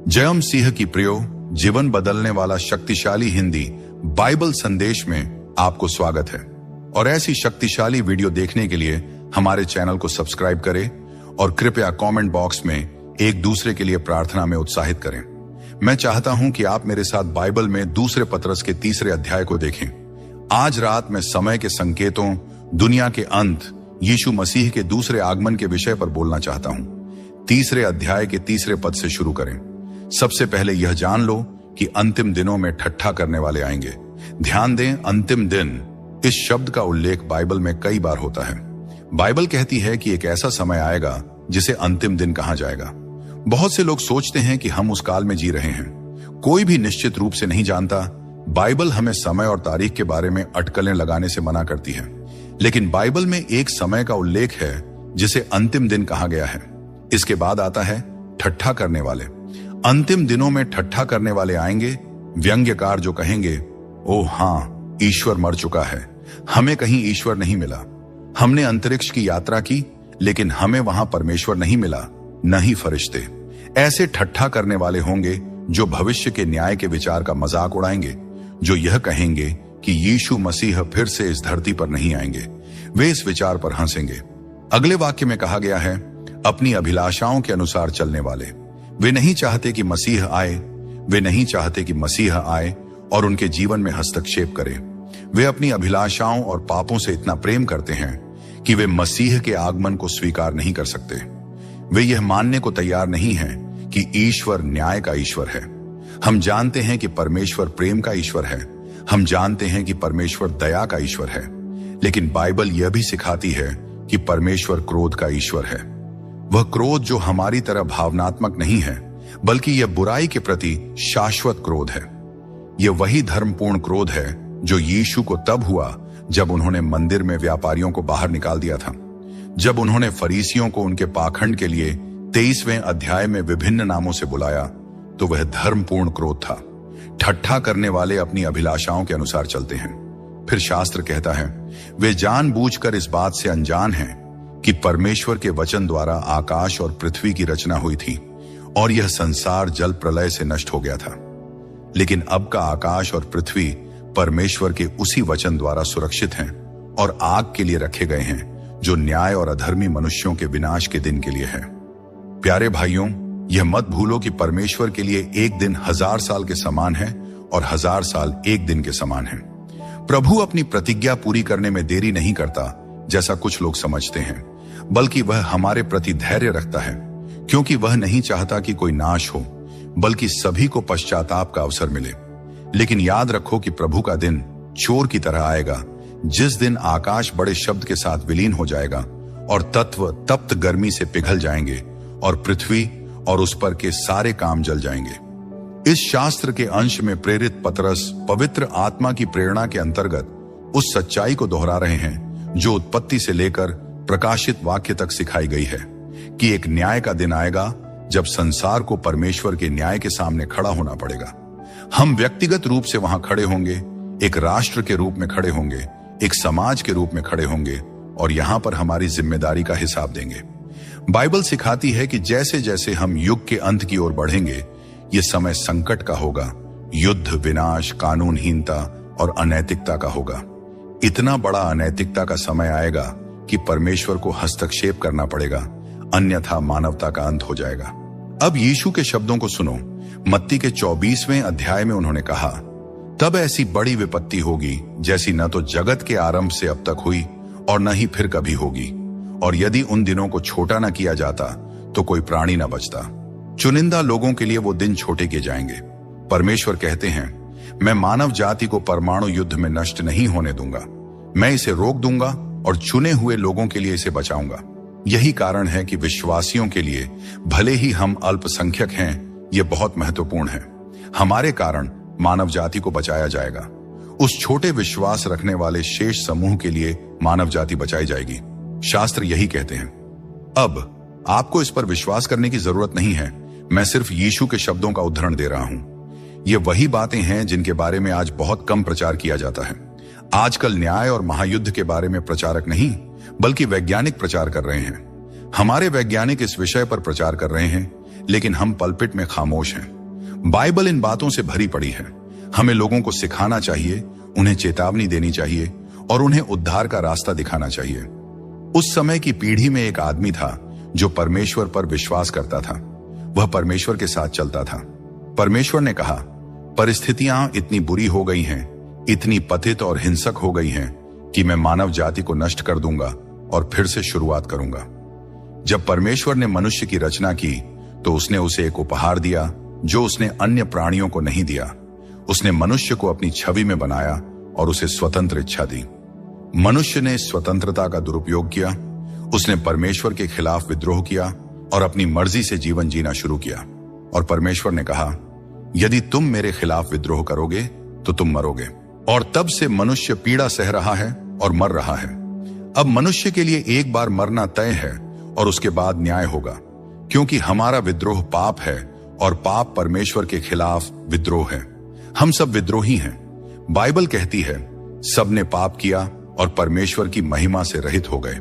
जयम सिंह की प्रियो जीवन बदलने वाला शक्तिशाली हिंदी बाइबल संदेश में आपको स्वागत है। और ऐसी शक्तिशाली वीडियो देखने के लिए हमारे चैनल को सब्सक्राइब करें और कृपया कमेंट बॉक्स में एक दूसरे के लिए प्रार्थना में उत्साहित करें। मैं चाहता हूं कि आप मेरे साथ बाइबल में दूसरे पतरस के 3 अध्याय को देखें। आज रात मैं समय के संकेतों, दुनिया के अंत, यीशु मसीह के दूसरे आगमन के विषय पर बोलना चाहता हूं। 3 अध्याय के 3 पद से शुरू करें। सबसे पहले यह जान लो कि अंतिम दिनों में ठट्ठा करने वाले आएंगे। ध्यान दें, अंतिम दिन इस शब्द का उल्लेख बाइबल में कई बार होता है। बाइबल कहती है कि एक ऐसा समय आएगा जिसे अंतिम दिन कहा जाएगा। बहुत से लोग सोचते हैं कि हम उस काल में जी रहे हैं। कोई भी निश्चित रूप से नहीं जानता। बाइबल हमें समय और तारीख के बारे में अटकलें लगाने से मना करती है, लेकिन बाइबल में एक समय का उल्लेख है जिसे अंतिम दिन कहा गया है। इसके बाद आता है ठट्ठा करने वाले। अंतिम दिनों में ठट्ठा करने वाले आएंगे। व्यंग्यकार जो कहेंगे, ओह हाँ, ईश्वर मर चुका है, हमें कहीं ईश्वर नहीं मिला। हमने अंतरिक्ष की यात्रा की, लेकिन हमें वहां परमेश्वर नहीं मिला, न ही फरिश्ते। ऐसे ठट्ठा करने वाले होंगे जो भविष्य के न्याय के विचार का मजाक उड़ाएंगे, जो यह कहेंगे कि यीशु मसीह फिर से इस धरती पर नहीं आएंगे। वे इस विचार पर हंसेंगे। अगले वाक्य में कहा गया है, अपनी अभिलाषाओं के अनुसार चलने वाले। वे नहीं चाहते कि मसीह आए। वे नहीं चाहते कि मसीह आए और उनके जीवन में हस्तक्षेप करे। वे अपनी अभिलाषाओं और पापों से इतना प्रेम करते हैं कि वे मसीह के आगमन को स्वीकार नहीं कर सकते। वे यह मानने को तैयार नहीं हैं कि ईश्वर न्याय का ईश्वर है। हम जानते हैं कि परमेश्वर प्रेम का ईश्वर है। हम जानते हैं कि परमेश्वर दया का ईश्वर है, लेकिन बाइबल यह भी सिखाती है कि परमेश्वर क्रोध का ईश्वर है। वह क्रोध जो हमारी तरह भावनात्मक नहीं है, बल्कि यह बुराई के प्रति शाश्वत क्रोध है। यह वही धर्मपूर्ण क्रोध है जो यीशु को तब हुआ जब उन्होंने मंदिर में व्यापारियों को बाहर निकाल दिया था। जब उन्होंने फरीसियों को उनके पाखंड के लिए 23वें अध्याय में विभिन्न नामों से बुलाया, तो वह धर्मपूर्ण क्रोध था। ठट्ठा करने वाले अपनी अभिलाषाओं के अनुसार चलते हैं। फिर शास्त्र कहता है, वे जानबूझकर इस बात से अनजान हैं कि परमेश्वर के वचन द्वारा आकाश और पृथ्वी की रचना हुई थी और यह संसार जल प्रलय से नष्ट हो गया था। लेकिन अब का आकाश और पृथ्वी परमेश्वर के उसी वचन द्वारा सुरक्षित हैं और आग के लिए रखे गए हैं, जो न्याय और अधर्मी मनुष्यों के विनाश के दिन के लिए है। प्यारे भाइयों, यह मत भूलो कि परमेश्वर के लिए एक दिन 1000 साल के समान है और 1000 साल एक दिन के समान है। प्रभु अपनी प्रतिज्ञा पूरी करने में देरी नहीं करता, जैसा कुछ लोग समझते हैं, बल्कि वह हमारे प्रति धैर्य रखता है, क्योंकि वह नहीं चाहता कि कोई नाश हो, बल्कि सभी को पश्चाताप का अवसर मिले। लेकिन याद रखो कि प्रभु का दिन चोर की तरह आएगा, जिस दिन आकाश बड़े शब्द के साथ विलीन हो जाएगा और तत्व तप्त गर्मी से पिघल जाएंगे और पृथ्वी और उस पर के सारे काम जल जाएंगे। इस शास्त्र के अंश में प्रेरित पतरस पवित्र आत्मा की प्रेरणा के अंतर्गत उस सच्चाई को दोहरा रहे हैं जो उत्पत्ति से लेकर प्रकाशित वाक्य तक सिखाई गई है, कि एक न्याय का दिन आएगा जब संसार को परमेश्वर के न्याय के सामने खड़ा होना पड़ेगा। हम व्यक्तिगत रूप से वहां खड़े होंगे, एक राष्ट्र के रूप में खड़े होंगे, एक समाज के रूप में खड़े होंगे और यहां पर हमारी जिम्मेदारी का हिसाब देंगे। बाइबल सिखाती है कि जैसे जैसे हम युग के अंत की ओर बढ़ेंगे, ये समय संकट का होगा। युद्ध, विनाश, कानूनहीनता और अनैतिकता का होगा। इतना बड़ा अनैतिकता का समय आएगा कि परमेश्वर को हस्तक्षेप करना पड़ेगा, अन्यथा मानवता का अंत हो जाएगा। अब यीशु के शब्दों को सुनो। मत्ती के 24वें अध्याय में उन्होंने कहा, तब ऐसी बड़ी विपत्ति होगी जैसी न तो जगत के आरंभ से अब तक हुई और न ही फिर कभी होगी। और यदि उन दिनों को छोटा न किया जाता तो कोई प्राणी न बचता। चुनिंदा लोगों के लिए वो दिन छोटे किए जाएंगे। परमेश्वर कहते हैं, मैं मानव जाति को परमाणु युद्ध में नष्ट नहीं होने दूंगा। मैं इसे रोक दूंगा और चुने हुए लोगों के लिए इसे बचाऊंगा। यही कारण है कि विश्वासियों के लिए, भले ही हम अल्पसंख्यक हैं, यह बहुत महत्वपूर्ण है। हमारे कारण मानव जाति को बचाया जाएगा। उस छोटे विश्वास रखने वाले शेष समूह के लिए मानव जाति बचाई जाएगी। शास्त्र यही कहते हैं। अब आपको इस पर विश्वास करने की जरूरत नहीं है। मैं सिर्फ यीशु के शब्दों का उदाहरण दे रहा हूं। ये वही बातें हैं जिनके बारे में आज बहुत कम प्रचार किया जाता है। आजकल न्याय और महायुद्ध के बारे में प्रचारक नहीं, बल्कि वैज्ञानिक प्रचार कर रहे हैं। हमारे वैज्ञानिक इस विषय पर प्रचार कर रहे हैं, लेकिन हम पलपिट में खामोश हैं। बाइबल इन बातों से भरी पड़ी है। हमें लोगों को सिखाना चाहिए, उन्हें चेतावनी देनी चाहिए और उन्हें उद्धार का रास्ता दिखाना चाहिए। उस समय की पीढ़ी में एक आदमी था जो परमेश्वर पर विश्वास करता था। वह परमेश्वर के साथ चलता था। परमेश्वर ने कहा, परिस्थितियां इतनी बुरी हो गई हैं, इतनी पतित और हिंसक हो गई हैं कि मैं मानव जाति को नष्ट कर दूंगा और फिर से शुरुआत करूंगा। जब परमेश्वर ने मनुष्य की रचना की तो उसने उसे एक उपहार दिया जो उसने अन्य प्राणियों को नहीं दिया। उसने मनुष्य को अपनी छवि में बनाया और उसे स्वतंत्र इच्छा दी। मनुष्य ने स्वतंत्रता का दुरुपयोग किया। उसने परमेश्वर के खिलाफ विद्रोह किया और अपनी मर्जी से जीवन जीना शुरू किया। और परमेश्वर ने कहा, यदि तुम मेरे खिलाफ विद्रोह करोगे तो तुम मरोगे। और तब से मनुष्य पीड़ा सह रहा है और मर रहा है। अब मनुष्य के लिए एक बार मरना तय है और उसके बाद न्याय होगा, क्योंकि हमारा विद्रोह पाप है और पाप परमेश्वर के खिलाफ विद्रोह है। हम सब विद्रोही हैं। बाइबल कहती है, सबने पाप किया और परमेश्वर की महिमा से रहित हो गए।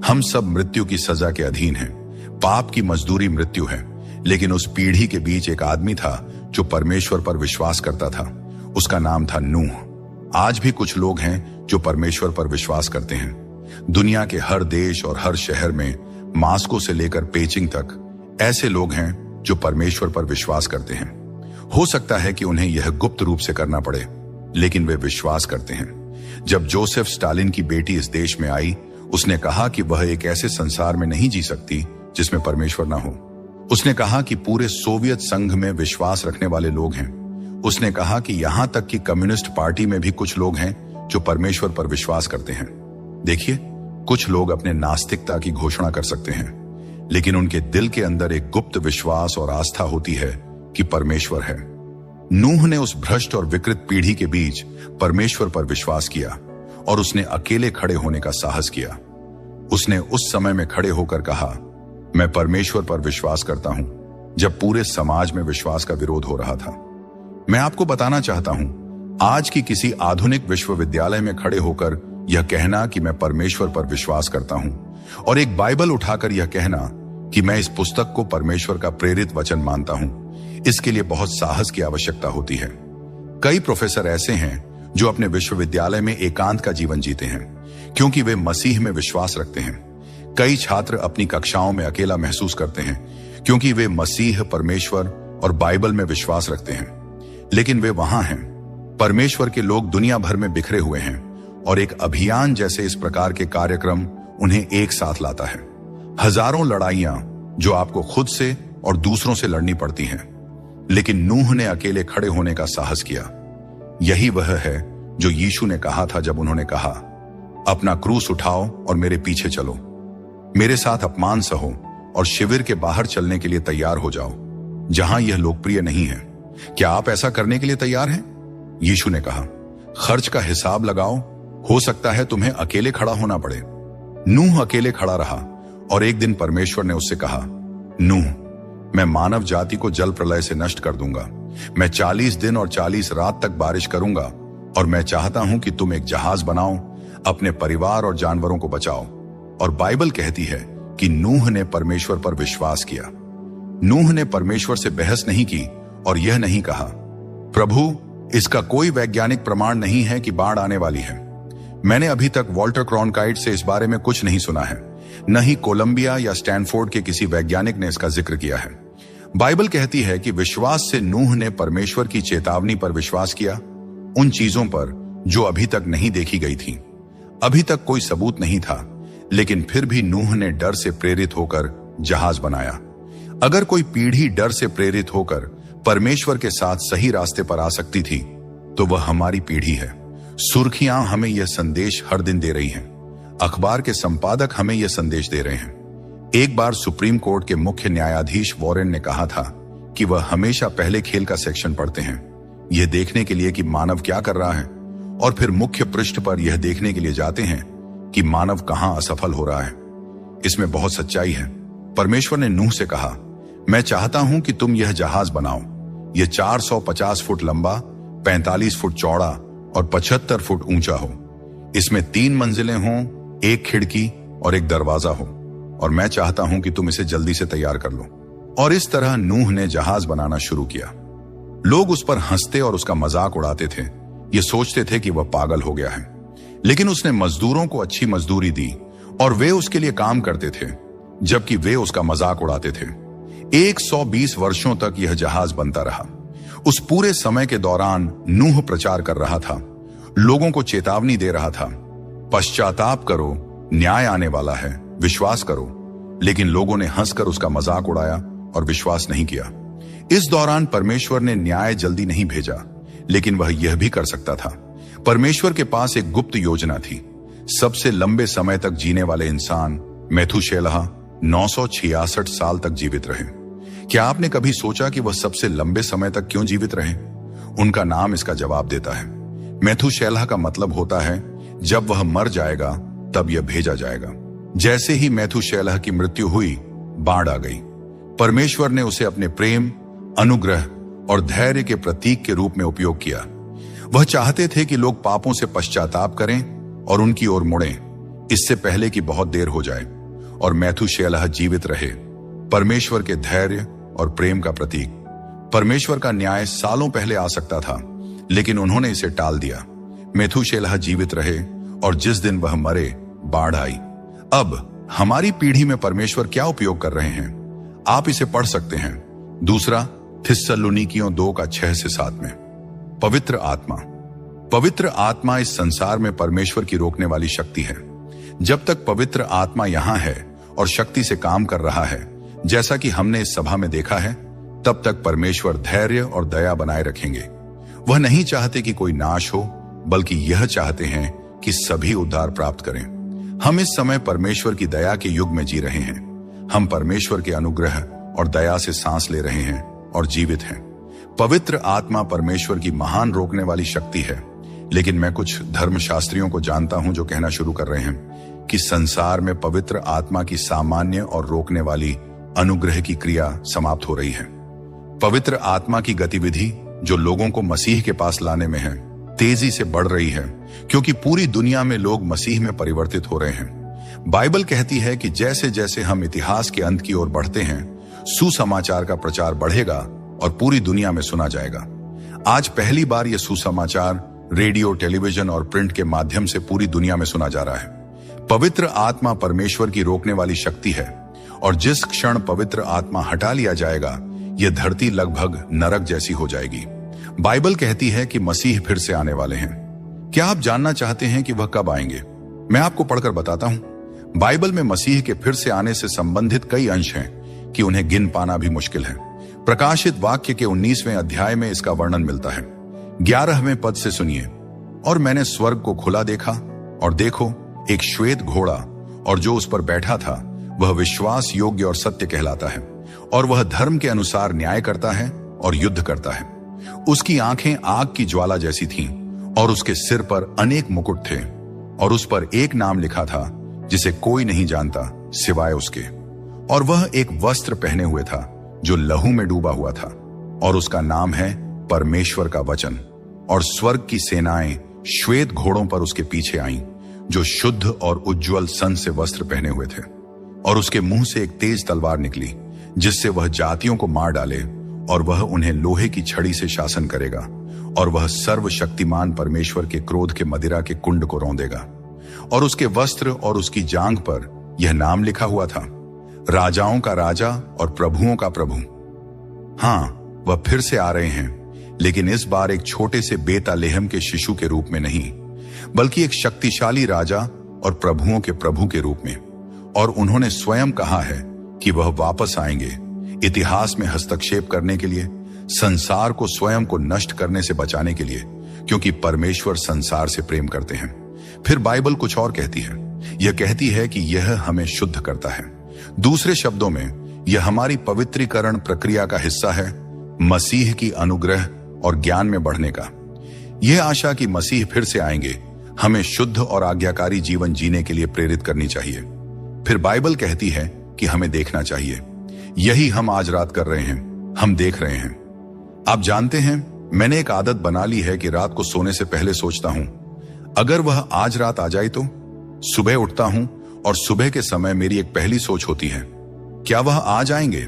हम सब मृत्यु की सजा के अधीन हैं। पाप की मजदूरी मृत्यु है। लेकिन उस पीढ़ी के बीच एक आदमी था जो परमेश्वर पर विश्वास करता था। उसका नाम था नूह। आज भी कुछ लोग हैं जो परमेश्वर पर विश्वास करते हैं। दुनिया के हर देश और हर शहर में, मास्को से लेकर पेचिंग तक, ऐसे लोग हैं जो परमेश्वर पर विश्वास करते हैं। हो सकता है कि उन्हें यह गुप्त रूप से करना पड़े, लेकिन वे विश्वास करते हैं। जब जोसेफ स्टालिन की बेटी इस देश में आई, उसने कहा कि वह एक ऐसे संसार में नहीं जी सकती जिसमें परमेश्वर ना हो। उसने कहा कि पूरे सोवियत संघ में विश्वास रखने वाले लोग हैं। उसने कहा कि यहां तक कि कम्युनिस्ट पार्टी में भी कुछ लोग हैं जो परमेश्वर पर विश्वास करते हैं। देखिए, कुछ लोग अपने नास्तिकता की घोषणा कर सकते हैं, लेकिन उनके दिल के अंदर एक गुप्त विश्वास और आस्था होती है कि परमेश्वर है। नूह ने उस भ्रष्ट और विकृत पीढ़ी के बीच परमेश्वर पर विश्वास किया और उसने अकेले खड़े होने का साहस किया। उसने उस समय में खड़े होकर कहा, मैं परमेश्वर पर विश्वास करता हूं, जब पूरे समाज में विश्वास का विरोध हो रहा था। मैं आपको बताना चाहता हूं, आज की किसी आधुनिक विश्वविद्यालय में खड़े होकर यह कहना कि मैं परमेश्वर पर विश्वास करता हूं और एक बाइबल उठाकर यह कहना कि मैं इस पुस्तक को परमेश्वर का प्रेरित वचन मानता हूं, इसके लिए बहुत साहस की आवश्यकता होती है। कई प्रोफेसर ऐसे हैं जो अपने विश्वविद्यालय में एकांत का जीवन जीते हैं क्योंकि वे मसीह में विश्वास रखते हैं। कई छात्र अपनी कक्षाओं में अकेला महसूस करते हैं क्योंकि वे मसीह, परमेश्वर और बाइबल में विश्वास रखते हैं। लेकिन वे वहां हैं। परमेश्वर के लोग दुनिया भर में बिखरे हुए हैं और एक अभियान जैसे इस प्रकार के कार्यक्रम उन्हें एक साथ लाता है। हजारों लड़ाइयां जो आपको खुद से और दूसरों से लड़नी पड़ती हैं, लेकिन नूह ने अकेले खड़े होने का साहस किया। यही वह है जो यीशु ने कहा था जब उन्होंने कहा, अपना क्रूस उठाओ और मेरे पीछे चलो। मेरे साथ अपमान सहो और शिविर के बाहर चलने के लिए तैयार हो जाओ, जहां यह लोकप्रिय नहीं है। क्या आप ऐसा करने के लिए तैयार हैं? यीशु ने कहा, खर्च का हिसाब लगाओ, हो सकता है तुम्हें अकेले खड़ा होना पड़े। नूह अकेले खड़ा रहा और एक दिन परमेश्वर ने उससे कहा, नूह, मैं मानव जाति को जल प्रलय से नष्ट कर दूंगा। मैं 40 दिन और 40 रात तक बारिश करूंगा और मैं चाहता हूं कि तुम एक जहाज बनाओ, अपने परिवार और जानवरों को बचाओ। और बाइबल कहती है कि नूह ने परमेश्वर पर विश्वास किया। नूह ने परमेश्वर से बहस नहीं की और यह नहीं कहा, प्रभु, इसका कोई वैज्ञानिक प्रमाण नहीं है कि बाढ़ आने वाली है। मैंने अभी तक वॉल्टर क्रॉनकाइट से इस बारे में कुछ नहीं सुना है, न ही कोलंबिया या स्टैनफोर्ड के किसी वैज्ञानिक ने इसका जिक्र किया है। बाइबल कहती है कि विश्वास से नूह ने परमेश्वर की चेतावनी पर विश्वास किया, उन चीजों पर जो अभी तक नहीं देखी गई थी। अभी तक कोई सबूत नहीं था, लेकिन फिर भी नूह ने डर से प्रेरित होकर जहाज बनाया। अगर कोई पीढ़ी डर से प्रेरित होकर परमेश्वर के साथ सही रास्ते पर आ सकती थी, तो वह हमारी पीढ़ी है। सुर्खियां हमें यह संदेश हर दिन दे रही हैं। अखबार के संपादक हमें यह संदेश दे रहे हैं। एक बार सुप्रीम कोर्ट के मुख्य न्यायाधीश वॉरेन ने कहा था कि वह हमेशा पहले खेल का सेक्शन पढ़ते हैं, यह देखने के लिए कि मानव क्या कर रहा है, और फिर मुख्य पृष्ठ पर यह देखने के लिए जाते हैं कि मानव कहां असफल हो रहा है। इसमें बहुत सच्चाई है। परमेश्वर ने नूह से कहा, मैं चाहता हूं कि तुम यह जहाज बनाओ। यह 450 फुट लंबा, 45 फुट चौड़ा और 75 फुट ऊंचा हो। इसमें 3 मंजिलें हों, 1 खिड़की और 1 दरवाजा हो, और मैं चाहता हूं कि तुम इसे जल्दी से तैयार कर लो। और इस तरह नूह ने जहाज बनाना शुरू किया। लोग उस पर हंसते और उसका मजाक उड़ाते थे। ये सोचते थे कि वह पागल हो गया है। लेकिन उसने मजदूरों को अच्छी मजदूरी दी और वे उसके लिए काम करते थे, जबकि वे उसका मजाक उड़ाते थे। 120 वर्षों तक यह जहाज बनता रहा। उस पूरे समय के दौरान नूह प्रचार कर रहा था, लोगों को चेतावनी दे रहा था, पश्चाताप करो, न्याय आने वाला है, विश्वास करो। लेकिन लोगों ने हंसकर उसका मजाक उड़ाया और विश्वास नहीं किया। इस दौरान परमेश्वर ने न्याय जल्दी नहीं भेजा, लेकिन वह यह भी कर सकता था। परमेश्वर के पास एक गुप्त योजना थी। सबसे लंबे समय तक जीने वाले इंसान मेथुशेलह 966 साल तक जीवित रहे। क्या आपने कभी सोचा कि वह सबसे लंबे समय तक क्यों जीवित रहे? उनका नाम इसका जवाब देता है। मेथुशेलह का मतलब होता है जब वह मर जाएगा तब यह भेजा जाएगा। जैसे ही मेथुशेलह की मृत्यु हुई, बाढ़ आ गई। परमेश्वर ने उसे अपने प्रेम, अनुग्रह और धैर्य के प्रतीक के रूप में उपयोग किया। वह चाहते थे कि लोग पापों से पश्चाताप करें और उनकी ओर मुड़ें, इससे पहले कि बहुत देर हो जाए। और मेथुशेलह जीवित रहे, परमेश्वर के धैर्य और प्रेम का प्रतीक। परमेश्वर का न्याय सालों पहले आ सकता था, लेकिन उन्होंने इसे टाल दिया। मेथुशेलह जीवित रहे और जिस दिन वह मरे, बाढ़ आई। अब हमारी पीढ़ी में परमेश्वर क्या उपयोग कर रहे हैं, आप इसे पढ़ सकते हैं। दूसरा थिस्सलुनीकियों 2:6-7 में। पवित्र आत्मा। पवित्र आत्मा इस संसार में परमेश्वर की रोकने वाली शक्ति है। जब तक पवित्र आत्मा यहां है और शक्ति से काम कर रहा है, जैसा कि हमने इस सभा में देखा है, तब तक परमेश्वर धैर्य और दया बनाए रखेंगे। वह नहीं चाहते कि कोई नाश हो, बल्कि यह चाहते हैं कि सभी उद्धार प्राप्त करें। हम इस समय परमेश्वर की दया के युग में जी रहे हैं। हम परमेश्वर के अनुग्रह और दया से सांस ले रहे हैं और जीवित हैं। पवित्र आत्मा परमेश्वर की महान रोकने वाली शक्ति है। लेकिन मैं कुछ धर्मशास्त्रियों को जानता हूं जो कहना शुरू कर रहे हैं कि संसार में पवित्र आत्मा की सामान्य और रोकने वाली अनुग्रह की क्रिया समाप्त हो रही है। पवित्र आत्मा की गतिविधि जो लोगों को मसीह के पास लाने में है, तेजी से बढ़ रही है, क्योंकि पूरी दुनिया में लोग मसीह में परिवर्तित हो रहे हैं। बाइबल कहती है कि जैसे जैसे हम इतिहास के अंत की ओर बढ़ते हैं, सुसमाचार का प्रचार बढ़ेगा और पूरी दुनिया में सुना जाएगा। आज पहली बार यह सुसमाचार रेडियो, टेलीविजन और प्रिंट के माध्यम से पूरी दुनिया में सुना जा रहा है। पवित्र आत्मा परमेश्वर की रोकने वाली शक्ति है और जिस क्षण पवित्र आत्मा हटा लिया जाएगा, यह धरती लगभग नरक जैसी हो जाएगी। बाइबल कहती है कि मसीह फिर से आने वाले हैं। क्या आप जानना चाहते हैं कि वह कब आएंगे? मैं आपको पढ़कर बताता हूं। बाइबल में मसीह के फिर से आने से संबंधित कई अंश हैं कि उन्हें गिन पाना भी मुश्किल है। प्रकाशित वाक्य के 19वें अध्याय में इसका वर्णन मिलता है। 11वें पद से सुनिए। और मैंने स्वर्ग को खुला देखा, और देखो एक श्वेत घोड़ा, और जो उस पर बैठा था वह विश्वास योग्य और सत्य कहलाता है, और वह धर्म के अनुसार न्याय करता है और युद्ध करता है। उसकी आंखें आग की ज्वाला जैसी थीं, और उसके सिर पर अनेक मुकुट थे, और उस पर एक नाम लिखा था जिसे कोई नहीं जानता सिवाय उसके। और वह एक वस्त्र पहने हुए था जो लहू में डूबा हुआ था, और उसका नाम है परमेश्वर का वचन। और स्वर्ग की सेनाएं श्वेत घोड़ों पर उसके पीछे आईं, जो शुद्ध और उज्जवल सन से वस्त्र पहने हुए थे। और उसके मुंह से एक तेज तलवार निकली, जिससे वह जातियों को मार डाले, और वह उन्हें लोहे की छड़ी से शासन करेगा। और वह सर्वशक्तिमान परमेश्वर के क्रोध के मदिरा के कुंड को रौंदेगा। और उसके वस्त्र और उसकी जांघ पर यह नाम लिखा हुआ था, राजाओं का राजा और प्रभुओं का प्रभु। हाँ, वह फिर से आ रहे हैं, लेकिन इस बार एक छोटे से बेतालेहम के शिशु के रूप में नहीं, बल्कि एक शक्तिशाली राजा और प्रभुओं के प्रभु के रूप में। और उन्होंने स्वयं कहा है कि वह वापस आएंगे इतिहास में हस्तक्षेप करने के लिए, संसार को स्वयं को नष्ट करने से बचाने के लिए, क्योंकि परमेश्वर संसार से प्रेम करते हैं। फिर बाइबल कुछ और कहती है। यह कहती है कि यह हमें शुद्ध करता है। दूसरे शब्दों में, यह हमारी पवित्रीकरण प्रक्रिया का हिस्सा है, मसीह की अनुग्रह और ज्ञान में बढ़ने का। यह आशा कि मसीह फिर से आएंगे हमें शुद्ध और आज्ञाकारी जीवन जीने के लिए प्रेरित करनी चाहिए। फिर बाइबल कहती है कि हमें देखना चाहिए। यही हम आज रात कर रहे हैं, हम देख रहे हैं। आप जानते हैं, मैंने एक आदत बना ली है कि रात को सोने से पहले सोचता हूं, अगर वह आज रात आ जाए तो। सुबह उठता हूं और सुबह के समय मेरी एक पहली सोच होती है, क्या वह आ जाएंगे?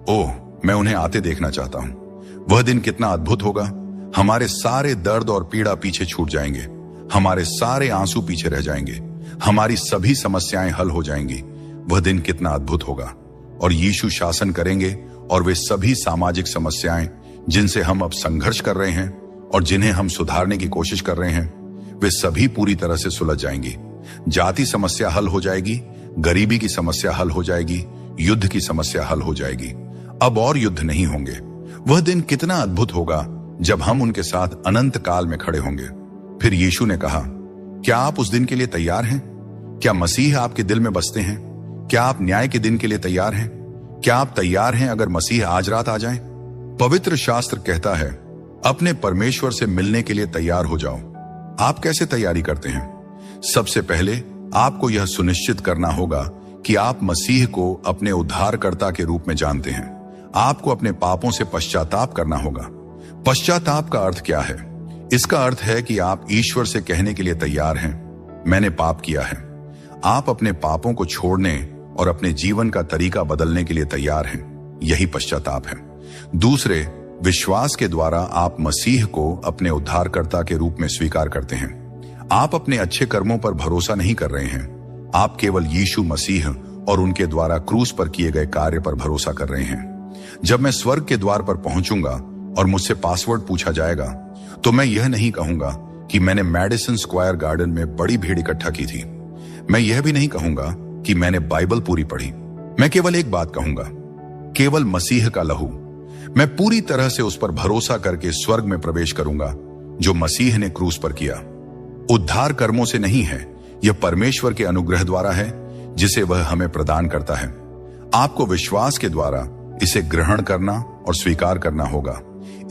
ओह, मैं उन्हें आते देखना चाहता हूं। वह दिन कितना अद्भुत होगा। हमारे सारे दर्द और पीड़ा पीछे छूट जाएंगे, हमारे सारे आंसू पीछे रह जाएंगे, हमारी सभी समस्याएं हल हो जाएंगी। वह दिन कितना अद्भुत होगा। और यीशु शासन करेंगे और वे सभी सामाजिक समस्याएं जिनसे हम अब संघर्ष कर रहे हैं और जिन्हें हम सुधारने की कोशिश कर रहे हैं, वे सभी पूरी तरह से सुलझ जाएंगी। जाति समस्या हल हो जाएगी, गरीबी की समस्या हल हो जाएगी, युद्ध की समस्या हल हो जाएगी। अब और युद्ध नहीं होंगे। वह दिन कितना अद्भुत होगा जब हम उनके साथ अनंत काल में खड़े होंगे। फिर यीशु ने कहा, क्या आप उस दिन के लिए तैयार हैं? क्या मसीह आपके दिल में बसते हैं? क्या आप न्याय के दिन के लिए तैयार हैं? क्या आप तैयार हैं अगर मसीह आज रात आ जाए? पवित्र शास्त्र कहता है, अपने परमेश्वर से मिलने के लिए तैयार हो जाओ। आप कैसे तैयारी करते हैं? सबसे पहले आपको यह सुनिश्चित करना होगा कि आप मसीह को अपने उद्धारकर्ता के रूप में जानते हैं। आपको अपने पापों से पश्चाताप करना होगा। पश्चाताप का अर्थ क्या है? इसका अर्थ है कि आप ईश्वर से कहने के लिए तैयार हैं, मैंने पाप किया है। आप अपने पापों को छोड़ने और अपने जीवन का तरीका बदलने के लिए तैयार हैं। यही पश्चाताप है। दूसरे, विश्वास के द्वारा आप मसीह को अपने उद्धारकर्ता के रूप में स्वीकार करते हैं। आप अपने अच्छे कर्मों पर भरोसा नहीं कर रहे हैं, आप केवल यीशु मसीह और उनके द्वारा क्रूस पर किए गए कार्य पर भरोसा कर रहे हैं। जब मैं स्वर्ग के द्वार पर पहुंचूंगा और मुझसे पासवर्ड पूछा जाएगा, तो मैं यह नहीं कहूंगा कि मैंने मैडिसन स्क्वायर गार्डन में बड़ी भीड़ इकट्ठा की थी। मैं यह भी नहीं कहूंगा कि मैंने बाइबल पूरी पढ़ी। मैं केवल एक बात कहूंगा, केवल मसीह का लहू। मैं पूरी तरह से उस पर भरोसा करके स्वर्ग में प्रवेश करूंगा जो मसीह ने क्रूस पर किया। उद्धार कर्मों से नहीं है, यह परमेश्वर के अनुग्रह द्वारा है जिसे वह हमें प्रदान करता है। आपको विश्वास के द्वारा इसे ग्रहण करना और स्वीकार करना होगा।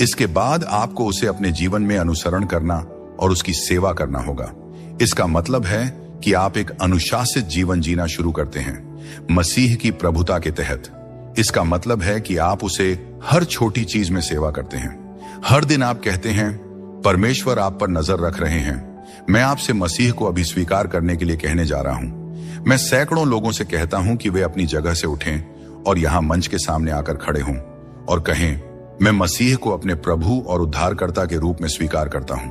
इसके बाद आपको उसे अपने जीवन में अनुसरण करना और उसकी सेवा करना होगा। इसका मतलब है कि आप एक अनुशासित जीवन जीना शुरू करते हैं मसीह की प्रभुता के तहत। इसका मतलब है कि आप उसे हर छोटी चीज में सेवा करते हैं। हर दिन आप कहते हैं, परमेश्वर आप पर नजर रख रहे हैं। मैं आपसे मसीह को अभी स्वीकार करने के लिए कहने जा रहा हूं। मैं सैकड़ों लोगों से कहता हूं कि वे अपनी जगह से उठें और यहां मंच के सामने आकर खड़े हों और कहें, मैं मसीह को अपने प्रभु और उद्धारकर्ता के रूप में स्वीकार करता हूं।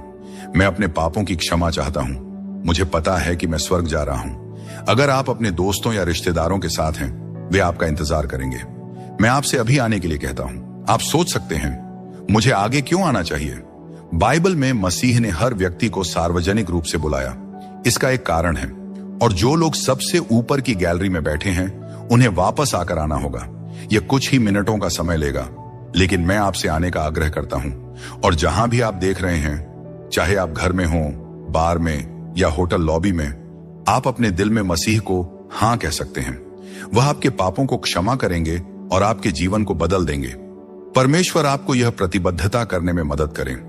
मैं अपने पापों की क्षमा चाहता हूं। मुझे पता है कि मैं स्वर्ग जा रहा हूं। अगर आप अपने दोस्तों या रिश्तेदारों के साथ हैं, वे आपका इंतजार करेंगे। मैं आपसे अभी आने के लिए कहता हूं। आप सोच सकते हैं, मुझे आगे क्यों आना चाहिए? बाइबल में मसीह ने हर व्यक्ति को सार्वजनिक रूप से बुलाया। इसका एक कारण है, और जो लोग सबसे ऊपर की गैलरी में बैठे हैं, उन्हें वापस आकर आना होगा। यह कुछ ही मिनटों का समय लेगा, लेकिन मैं आपसे आने का आग्रह करता हूं। और जहां भी आप देख रहे हैं, चाहे आप घर में हो, बार में या होटल लॉबी में, आप अपने दिल में मसीह को हां कह सकते हैं। वह आपके पापों को क्षमा करेंगे और आपके जीवन को बदल देंगे। परमेश्वर आपको यह प्रतिबद्धता करने में मदद करें।